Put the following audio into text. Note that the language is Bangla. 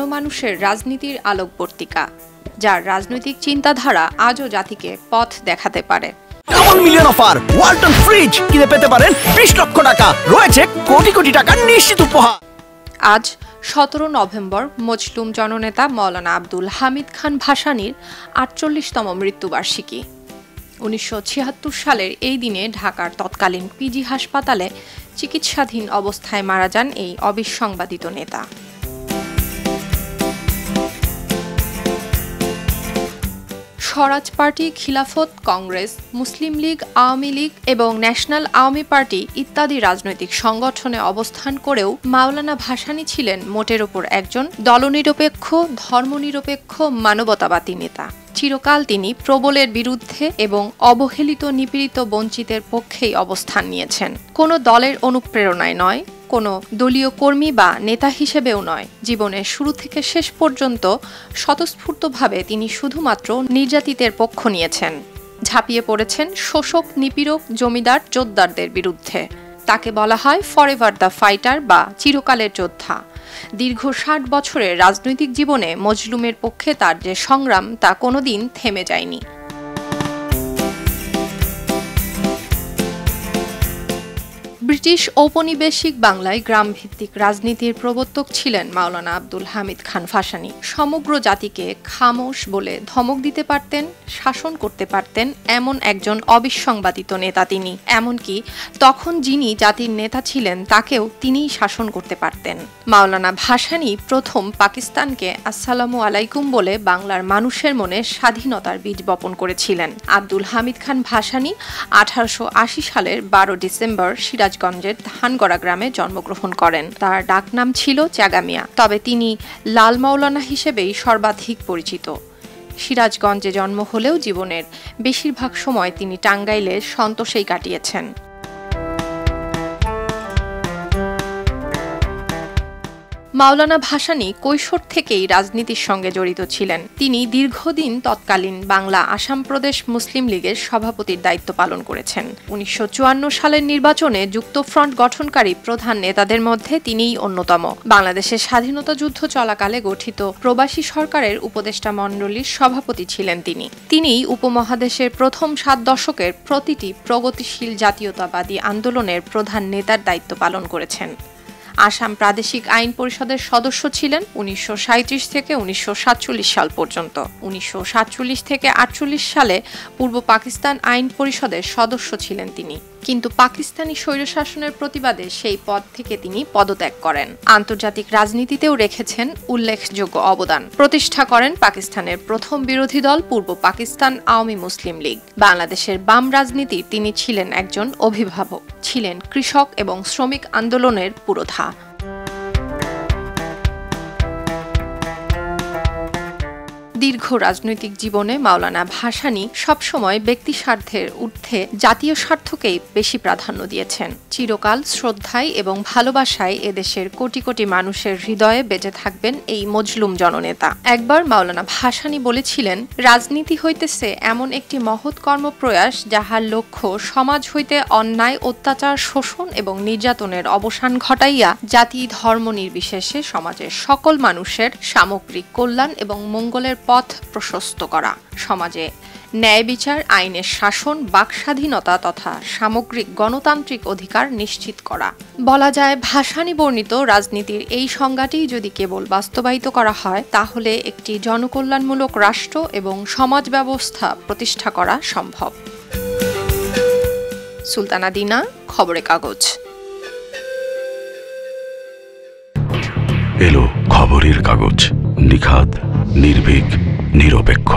গণমানুষের রাজনীতির আলোকবর্তিকা, যার রাজনৈতিক চিন্তাধারা আজও জাতিকে পথ দেখাতে পারে। Double million offer Walton fridge কিনে পেতে পারেন 20 লক্ষ টাকা, রয়েছে কোটি কোটি টাকার নিশ্চিত উপহার। আজ 17 নভেম্বর মজলুম জননেতা মাওলানা আব্দুল হামিদ খান ভাসানীর 48তম মৃত্যুবার্ষিকী। 1976 সালের এই দিনে ঢাকার তৎকালীন পিজি হাসপাতালে চিকিৎসাধীন অবস্থায় মারা যান এই অবিসংবাদিত নেতা। স্বরাজ পার্টি, খিলাফত, কংগ্রেস, মুসলিম লীগ, আওয়ামী লীগ এবং ন্যাশনাল আওয়ামী পার্টি ইত্যাদি রাজনৈতিক সংগঠনে অবস্থান করেও মাওলানা ভাসানী ছিলেন মোটের ওপর একজন দলনিরপেক্ষ, ধর্মনিরপেক্ষ, মানবতাবাদী নেতা। চিরকাল তিনি প্রবলের বিরুদ্ধে এবং অবহেলিত, নিপীড়িত, বঞ্চিতের পক্ষেই অবস্থান নিয়েছেন। কোনো দলের অনুপ্রেরণায় নয়, কোনো দলীয় কর্মী বা নেতা হিসেবেও নয়। জীবনের শুরু থেকে শেষ পর্যন্ত স্বতঃস্ফূর্তভাবে তিনি শুধুমাত্র নির্যাতিতের পক্ষ নিয়েছেন, ঝাঁপিয়ে পড়েছেন শোষক, নিপীড়ক, জমিদার, যোদ্ধারদের বিরুদ্ধে। তাকে বলা হয় ফরএভার দ্য ফাইটার বা চিরকালের যোদ্ধা। দীর্ঘ 60 বছরের রাজনৈতিক জীবনে মজলুমের পক্ষে তার যে সংগ্রাম তা কোনোদিন থেমে যায়নি। ব্রিটিশ ঔপনিবেশিক বাংলায় গ্রামভিত্তিক রাজনীতির প্রবর্তক ছিলেন মাওলানা আব্দুল হামিদ খান ভাসানী। সমগ্র জাতিকে খামোশ বলে ধমক দিতে পারতেন, শাসন করতে পারতেন এমন একজন অবিসংবাদিত নেতা তিনি। এমনকি তখন যিনি জাতির নেতা ছিলেন তাকেও তিনিই শাসন করতে পারতেন। মাওলানা ভাসানী প্রথম পাকিস্তানকে আসসালামু আলাইকুম বলে বাংলার মানুষের মনে স্বাধীনতার বীজ বপন করেছিলেন। আব্দুল হামিদ খান ভাসানী 1880 সালের 12 ডিসেম্বর সিরাজগঞ্জের ধানগড়া গ্রামে জন্মগ্রহণ করেন। তার ডাকনাম ছিল চাগামিয়া, তবে তিনি লাল মাওলানা হিসেবেই সর্বাধিক পরিচিত। সিরাজগঞ্জে জন্ম হলেও জীবনের বেশিরভাগ সময় তিনি টাঙ্গাইলের সন্তোষেই কাটিয়েছেন। মাওলানা ভাসানী কৈশোর থেকেই রাজনীতির সঙ্গে জড়িত ছিলেন। তিনি দীর্ঘদিন তৎকালীন বাংলা আসাম প্রদেশ মুসলিম লীগের সভাপতির দায়িত্ব পালন করেছেন। 1954 সালের নির্বাচনে যুক্তফ্রন্ট গঠনকারী প্রধান নেতাদের মধ্যে তিনিই অন্যতম। বাংলাদেশের স্বাধীনতা যুদ্ধ চলাকালে গঠিত প্রবাসী সরকারের উপদেষ্টা মণ্ডলীর সভাপতি ছিলেন তিনি। তিনিই উপমহাদেশের প্রথম 7 দশকের প্রতিটি প্রগতিশীল জাতীয়তাবাদী আন্দোলনের প্রধান নেতার দায়িত্ব পালন করেছেন। আসাম প্রাদেশিক আইন পরিষদের সদস্য ছিলেন 1937 থেকে 1947 সাল পর্যন্ত। 1947 থেকে 1948 সালে পূর্ব পাকিস্তান আইন পরিষদের সদস্য ছিলেন তিনি। কিন্তু পাকিস্তানি স্বৈরশাসনের প্রতিবাদে সেই পদ থেকে তিনি পদত্যাগ করেন। আন্তর্জাতিক রাজনীতিতেও রেখেছেন উল্লেখযোগ্য অবদান। প্রতিষ্ঠা করেন পাকিস্তানের প্রথম বিরোধী দল পূর্ব পাকিস্তান আওয়ামী মুসলিম লীগ। বাংলাদেশের বাম রাজনীতির তিনি ছিলেন একজন অভিভাবক, ছিলেন কৃষক এবং শ্রমিক আন্দোলনের পুরোধা। দীর্ঘ রাজনৈতিক জীবনে মাওলানা ভাসানী সবসময় ব্যক্তি স্বার্থের ঊর্ধ্বে জাতীয় স্বার্থকেই বেশি প্রাধান্য দিয়েছেন। চিরকাল শ্রদ্ধায় এবং ভালোবাসায় এদেশের কোটি কোটি মানুষের হৃদয়ে বেঁচে থাকবেন এই মজলুম জননেতা। একবার মাওলানা ভাসানী বলেছিলেন, রাজনীতি হইতেছে এমন একটি মহৎ কর্মপ্রয়াস যাহার লক্ষ্য সমাজ হইতে অন্যায়, অত্যাচার, শোষণ এবং নির্যাতনের অবসান ঘটাইয়া জাতি, ধর্ম নির্বিশেষে সমাজের সকল মানুষের সামগ্রিক কল্যাণ এবং মঙ্গলের পথ প্রশস্ত করা, সমাজে ন্যায় বিচার, আইনের শাসন, বাকস্বাধীনতা তথা সামগ্রিক গণতান্ত্রিক অধিকার নিশ্চিত করা। বলা যায়, ভাসানী বর্ণিত রাজনীতির এই সংজ্ঞাটি যদি কেবল বাস্তবায়িত করা হয় তাহলে একটি জনকল্যাণমূলক রাষ্ট্র এবং সমাজ ব্যবস্থা প্রতিষ্ঠা করা সম্ভব। সুলতানা দিনা, খবরের কাগজ। এলো খবরের কাগজ, নিখাত, নির্ভীক, নিরপেক্ষ।